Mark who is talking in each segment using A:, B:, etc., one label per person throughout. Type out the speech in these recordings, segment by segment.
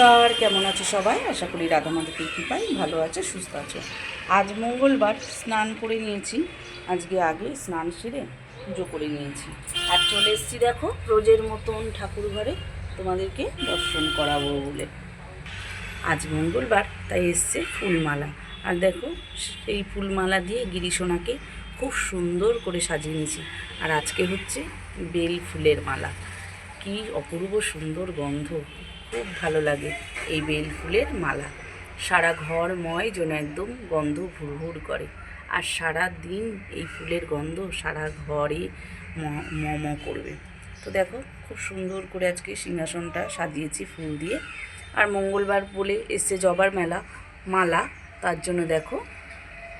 A: নমস্কার, কেমন আছো সবাই? আশা করি রাধা মাধবের কৃপায় ভালো আছে, সুস্থ আছো। আজ মঙ্গলবার, স্নান করে নিয়েছি। আজকে আগে স্নান সেরে পুজো করে নিয়েছি আর চলে এসেছি দেখো রোজের মতন ঠাকুর ঘরে তোমাদেরকে দর্শন করাবো বলে। আজ মঙ্গলবার, তাই এসছে ফুলমালা। আর দেখো এই ফুলমালা দিয়ে গিরিশোনাকে খুব সুন্দর করে সাজিয়ে নিয়েছি। আর আজকে হচ্ছে বেল ফুলের মালা। কি অপূর্ব সুন্দর গন্ধ, খুব ভালো লাগে এই বেল ফুলের মালা। সারা ঘরময় যেন একদম গন্ধ ভুরভুর করে। আর সারা দিন এই ফুলের গন্ধ সারা ঘরে মম করবে। তো দেখো খুব সুন্দর করে আজকে সিংহাসনটা সাজিয়েছি ফুল দিয়ে। আর মঙ্গলবার বলে এসছে জবার মালা, তার জন্য দেখো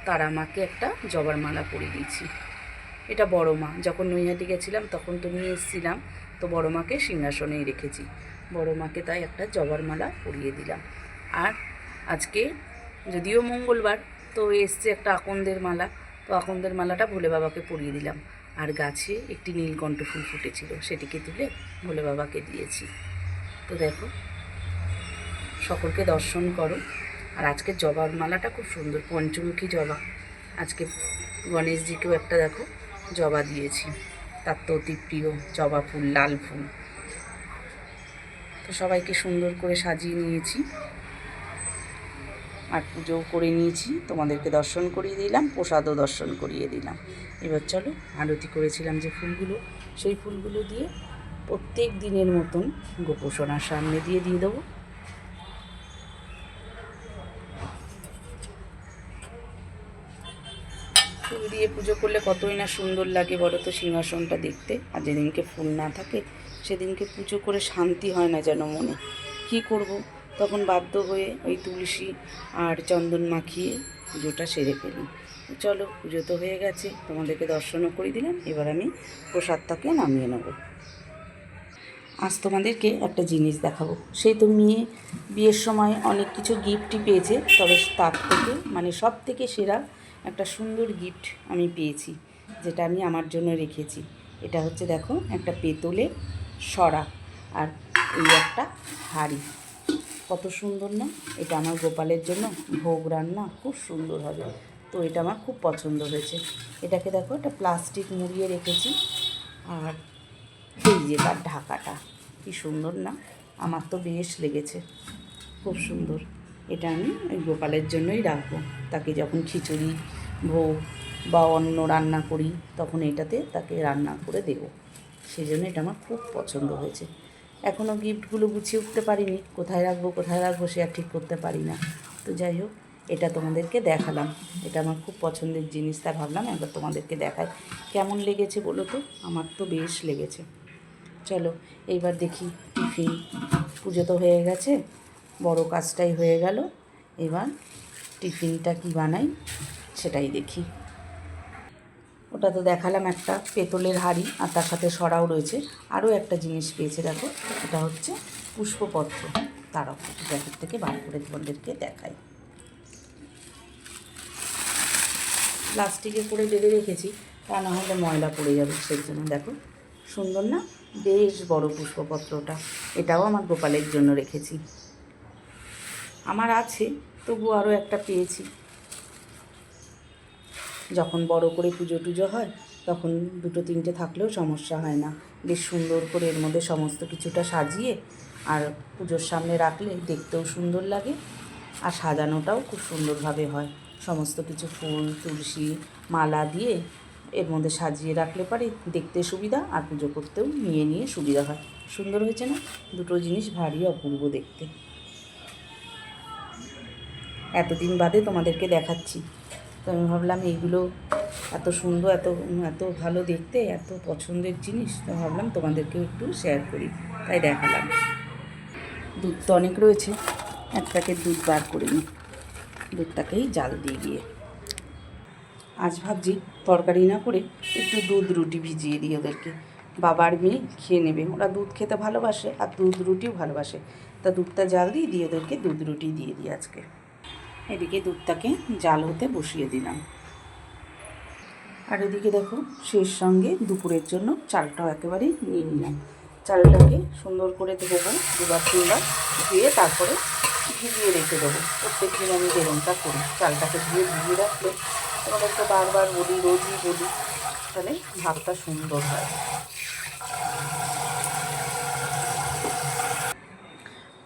A: তারা মাকে একটা জবার মালা পরিয়ে দিয়েছি। এটা বড় মা, যখন নৈহাটি গেছিলাম তখন তো নিয়ে এসেছিলাম, তো বড় মাকে সিংহাসনেই রেখেছি। বড় মাকে তাই একটা জবার মালা পরিয়ে দিলাম। আর আজকে যদিও মঙ্গলবার, তো এসছে একটা আকন্দের মালা, তো আকন্দের মালাটা ভোলে বাবাকে পরিয়ে দিলাম। আর গাছে একটি নীলকণ্ঠ ফুল ফুটেছিল, সেটিকে তুলে ভোলে বাবাকে দিয়েছি। তো দেখো সকলকে দর্শন করো। আর আজকে জবার মালাটা খুব সুন্দর, পঞ্চমুখী জবা। আজকে গণেশজিকেও একটা দেখো জবা দিয়েছি, তার তো অতি প্রিয় জবা ফুল, লাল ফুল। তো সবাইকে সুন্দর করে সাজিয়ে নিয়েছি আর পুজোও করে নিয়েছি, তোমাদেরকে দর্শন করিয়ে দিলাম, প্রসাদও দর্শন করিয়ে দিলাম। এবার চলো আরতি করেছিলাম যে ফুলগুলো, সেই ফুলগুলো দিয়ে প্রত্যেক দিনের মতন গোপোষণার সামনে দিয়ে দেবো। ফুল দিয়ে পুজো করলে কতই না সুন্দর লাগে বলো তো সিংহাসনটা দেখতে। আর যেদিনকে ফুল না থাকে সেদিনকে পুজো করে শান্তি হয় না যেন মনে। কি করব, তখন বাধ্য হয়ে ওই তুলসী আর চন্দন মাখিয়ে পুজোটা সেরে ফেলি। চলো পুজো তো হয়ে গেছে, তোমাদেরকে দর্শনও করে দিলাম। এবার আমি প্রসাদটাকে নামিয়ে নেব। আজ তোমাদেরকে একটা জিনিস দেখাবো। সেই তো বিয়ের সময় অনেক কিছু গিফটই পেয়েছে, তবে তার থেকে সব থেকে সেরা একটা সুন্দর গিফট আমি পেয়েছি, যেটা আমি আমার জন্য রেখেছি। এটা হচ্ছে দেখো একটা পেতলের সরা আর এই একটা হাঁড়ি। কত সুন্দর না! এটা আমার গোপালের জন্য ভোগ রান্না খুব সুন্দর হবে, তো এটা আমার খুব পছন্দ হয়েছে। এটাকে দেখো একটা প্লাস্টিক মুড়িয়ে রেখেছি। আর এই যে তার ঢাকাটা কি সুন্দর না! আমার তো বেশ লেগেছে, খুব সুন্দর। এটা আমি ওই গোপালের জন্যই রাখবো। তাকে যখন খিচুড়ি ভোগ বা অন্ন রান্না করি তখন এটাতে তাকে রান্না করে দেবো। সেই জন্য এটা আমার খুব পছন্দ হয়েছে। এখনও গিফটগুলো গুছিয়ে উঠতে পারিনি, কোথায় রাখবো সে আর ঠিক করতে পারি না। তো যাই হোক, এটা তোমাদেরকে দেখালাম। এটা আমার খুব পছন্দের জিনিস, তা ভাবলাম একবার তোমাদেরকে দেখাই। কেমন লেগেছে বলো তো? আমার তো বেশ লেগেছে। চলো এইবার দেখি টিফিন। পুজো তো হয়ে গেছে, বড় কাজটাই হয়ে গেল। এবার টিফিনটা কি বানাই সেটাই দেখি। ওটা তো দেখালাম একটা পেতলের হাঁড়ি, আর তার সাথে সরাও রয়েছে। আরও একটা জিনিস পেয়েছে দেখো, এটা হচ্ছে পুষ্পপত্র। তারাও প্যাকেট থেকে বার করে তোমাদেরকে দেখাই। প্লাস্টিকে করে বেঁধে রেখেছি, তা না হলে ময়লা পড়ে যাবে, সেই জন্য দেখো সুন্দর না? বেশ বড় পুষ্পপত্রটা, এটাও আমার গোপালের জন্য রেখেছি। আমার আছে, তবু আরও একটা পেয়েছি। যখন বড় করে পুজো টুজো হয় তখন দুটো তিনটে থাকলেও সমস্যা হয় না। বেশ সুন্দর করে এর মধ্যে সমস্ত কিছুটা সাজিয়ে আর পুজোর সামনে রাখলে দেখতেও সুন্দর লাগে, আর সাজানোটাও খুব সুন্দরভাবে হয়। সমস্ত কিছু ফুল তুলসী মালা দিয়ে এর মধ্যে সাজিয়ে রাখলে পারে দেখতে সুবিধা, আর পুজো করতেও নিয়ে সুবিধা হয়। সুন্দর হয়েছে না? দুটো জিনিস ভারী অপূর্ব দেখতে। এতদিন বাদে তোমাদেরকে দেখাচ্ছি, তো আমি ভাবলাম এইগুলো এত সুন্দর, এত এত ভালো দেখতে, এত পছন্দের জিনিস, তো ভাবলাম তোমাদেরকেও একটু শেয়ার করি, তাই দেখালাম। দুধ তো অনেক রয়েছে, এক প্যাকেট দুধ বার করে নিই, দুধটাকেই জাল দিয়ে গিয়ে। আজ ভাবছি তরকারি না করে একটু দুধ রুটি ভিজিয়ে দিই ওদেরকে। বাবার মেয়ে খেয়ে নেবে, ওরা দুধ খেতে ভালোবাসে আর দুধ রুটিও ভালোবাসে। তা দুধটা জাল দিয়ে ওদেরকে দুধ রুটি দিয়ে দিই আজকে। এদিকে দুধটাকে জাল হতে বসিয়ে দিলাম। আর এদিকে দেখো শেষ সঙ্গে দুপুরের জন্য চালটাও একেবারেই নিয়ে নিলাম। চালটাকে সুন্দর করে ধোবো, 2-3 বার ধুয়ে তারপরে ভিজিয়ে রেখে দেবো। প্রত্যেক দিন আমি এরকমটা করি, চালটাকে ভিজিয়ে রাখলে তোমাদেরকে বারবার বলি, রোজই বলি, তাহলে ভাতটা সুন্দর হয়।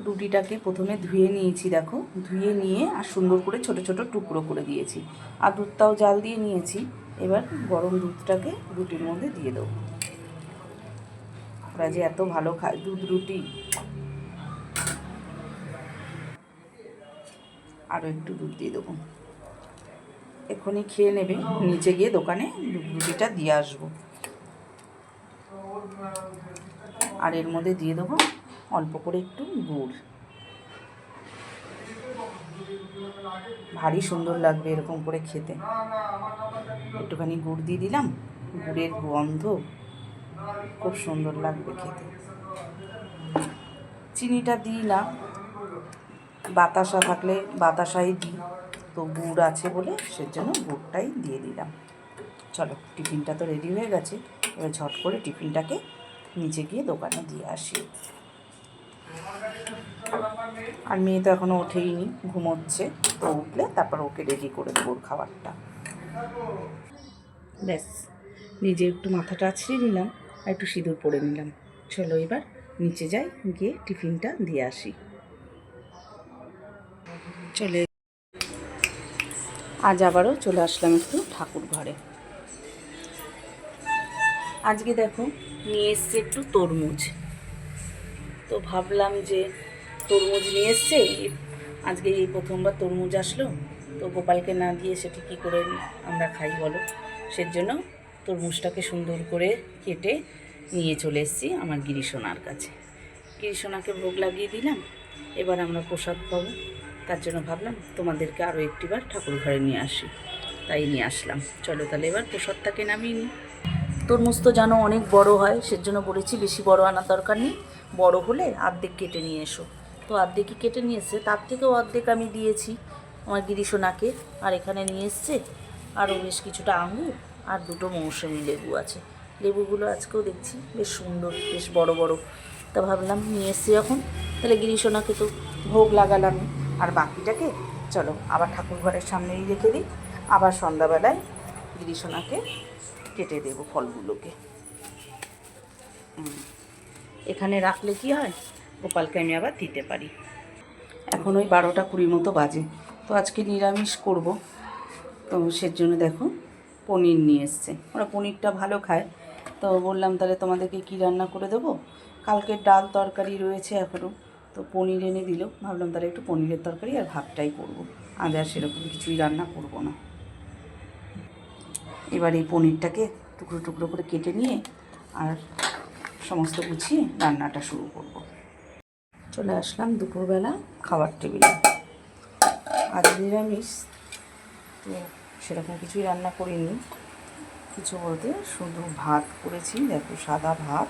A: রুটিটাকে প্রথমে ধুয়ে নিয়েছি, দেখো ধুয়ে নিয়ে আর সুন্দর করে ছোট ছোট টুকরো করে দিয়েছি, আর দুধটাও জাল দিয়ে নিয়েছি। এবার গরম দুধটাকে রুটির মধ্যে দিয়ে দেবো। ওরা যে এত ভালো খায় দুধ রুটি। আরও একটু দুধ দিয়ে দেবো, এক্ষুনি খেয়ে নেবে। নিচে গিয়ে দোকানে রুটিটা দিয়ে আসবো। আর এর মধ্যে দিয়ে দেবো অল্প করে একটু গুড়, ভারী সুন্দর লাগবে এরকম করে খেতে। একটুখানি গুড় দিয়ে দিলাম, গুড়ের গন্ধ খুব সুন্দর লাগবে খেতে। চিনিটা দিই না, বাতাসা থাকলে বাতাসাই দিই, তো গুড় আছে বলে সেজন্য গুড়টাই দিয়ে দিলাম। চলো, টিফিনটা তো রেডি হয়ে গেছে, এবার ঝট করে টিফিনটাকে নিচে গিয়ে দোকানে দিয়ে আসি। আর মেয়ে তো এখনও ওঠেইনি, ঘুমোচ্ছে, তো উঠলে তারপর ওকে রেডি করে দেবো খাবারটা। ব্যাস, নিজে একটু মাথাটা আছড়ে নিলাম আর একটু সিঁদুর পরে নিলাম। চলো এবার নিচে যাই, গিয়ে টিফিনটা দিয়ে আসি। চলে আজ আবারও চলে আসলাম একটু ঠাকুর ঘরে। আজকে দেখো নিয়ে এসছে একটু তরমুজ, তো ভাবলাম যে তরমুজ নিয়ে এসছে, আজকে এই প্রথমবার তরমুজ আসলো, তো গোপালকে না দিয়ে সেটি কী করে আমরা খাই বলো। সেজন্য তরমুজটাকে সুন্দর করে কেটে নিয়ে চলে এসেছি আমার গিরিশোনার কাছে। গিরিশোনাকে ভোগ লাগিয়ে দিলাম, এবার আমরা প্রসাদ পাবো। তার জন্য ভাবলাম তোমাদেরকে আরও একটিবার ঠাকুর ঘরে নিয়ে আসি, তাই নিয়ে আসলাম। চলো তাহলে এবার প্রসাদটাকে নামিয়ে নিই। তরমুজ তো জানো অনেক বড় হয়, সেজন্য বলেছি বেশি বড় আনার দরকার নেই, বড় হলে অর্ধেক কেটে নিয়ে এসো। তো অর্ধেকই কেটে নিয়ে এসছে, তার থেকেও অর্ধেক আমি দিয়েছি আমার গিরিশোনাকে। আর এখানে নিয়ে এসছে আরও বেশ কিছুটা আঙুর আর 2টো মৌসুমি লেবু আছে। লেবুগুলো আজকেও দেখছি বেশ সুন্দর, বেশ বড় বড়। তা ভাবলাম নিয়ে এসছি যখন, তাহলে গিরিশোনাকে তো ভোগ লাগালাম, আর বাকিটাকে চলো আবার ঠাকুর ঘরের সামনেই রেখে দিই। আবার সন্ধ্যাবেলায় গিরিশোনাকে কেটে দেবো ফলগুলোকে। এখানে রাখলে কি হয়, গোপালকে আমি আবার দিতে পারি। এখন ওই 12টা 20 মতো বাজে, তো আজকে নিরামিষ করব, তো সেজন্য দেখো পনির নিয়ে এসছে। ওরা পনিরটা ভালো খায়, তো বললাম তাহলে তোমাদেরকে কী রান্না করে দেবো। কালকের ডাল তরকারি রয়েছে এখনও, তো পনির এনে দিল, ভাবলাম তাহলে একটু পনিরের তরকারি আর ভাতটাই করবো, আজ আর সেরকম কিছুই রান্না করব না। এবার এই পনিরটাকে টুকরো টুকরো করে কেটে নিয়ে আর সমস্ত গুছিয়ে রান্নাটা শুরু করব। চলে আসলাম দুপুরবেলা খাবার টেবিলে। আজ নিরামিষ, তো সেরকম কিছুই রান্না করিনি, কিছু বলতে শুধু ভাত করেছি। দেখো সাদা ভাত,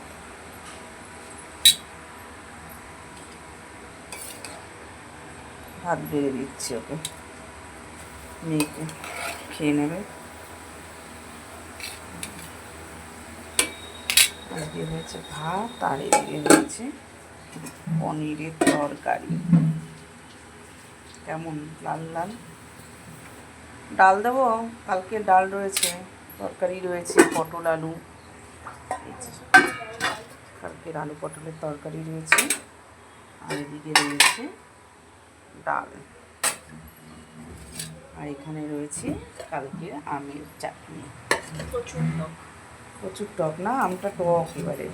A: ভাত বেড়ে দিচ্ছি ওকে, মেয়েকে খেয়ে নেবে। আজকে হয়েছে ভাত, আর এদিকে হয়েছে পনিরের তরকারি। কেমন লাল লাল। ডাল দেবো, কালকে ডাল রয়েছে, তরকারি রয়েছে পটল আলু, কালকের আলু পটলের তরকারি রয়েছে, আর এদিকে রয়েছে ডাল, আর এখানে রয়েছে কালকের আমের চাটনি। প্রচুর টক না, আমটা টক এবারে।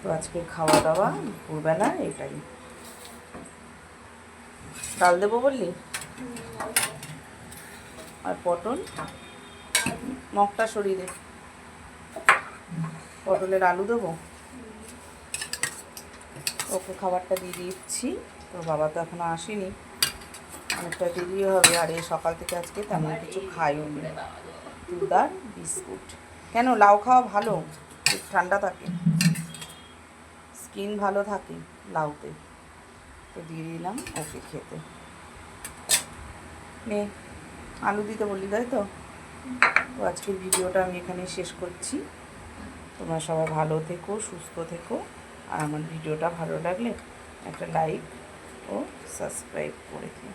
A: তো আজকে খাওয়া দাওয়া দুপুরবেলা এটাই। ডাল দেবো বললি, আর পটল মগটা সরিয়ে দে, পটলের আলু দেবো। ওকে খাবারটা দিয়ে দিচ্ছি, তোর বাবা তো এখনও আসেনি, অনেকটা দেরি হবে। আর এই সকাল থেকে আজকে তেমন কিছু খাইও নি, দুধ আর বিস্কুট। কেন, লাউ খাওয়া ভালো, খুব ঠান্ডা থাকে, স্কিন ভালো থাকে লাউতে, তো দিয়ে দিলাম ওকে খেতে। নে, আলু দিতে বললি তাই তো। তো আজকের ভিডিওটা আমি এখানে শেষ করছি। তোমরা সবাই ভালো থেকো, সুস্থ থেকো, আর আমার ভিডিওটা ভালো লাগলে একটা লাইক ও সাবস্ক্রাইব করে দিও।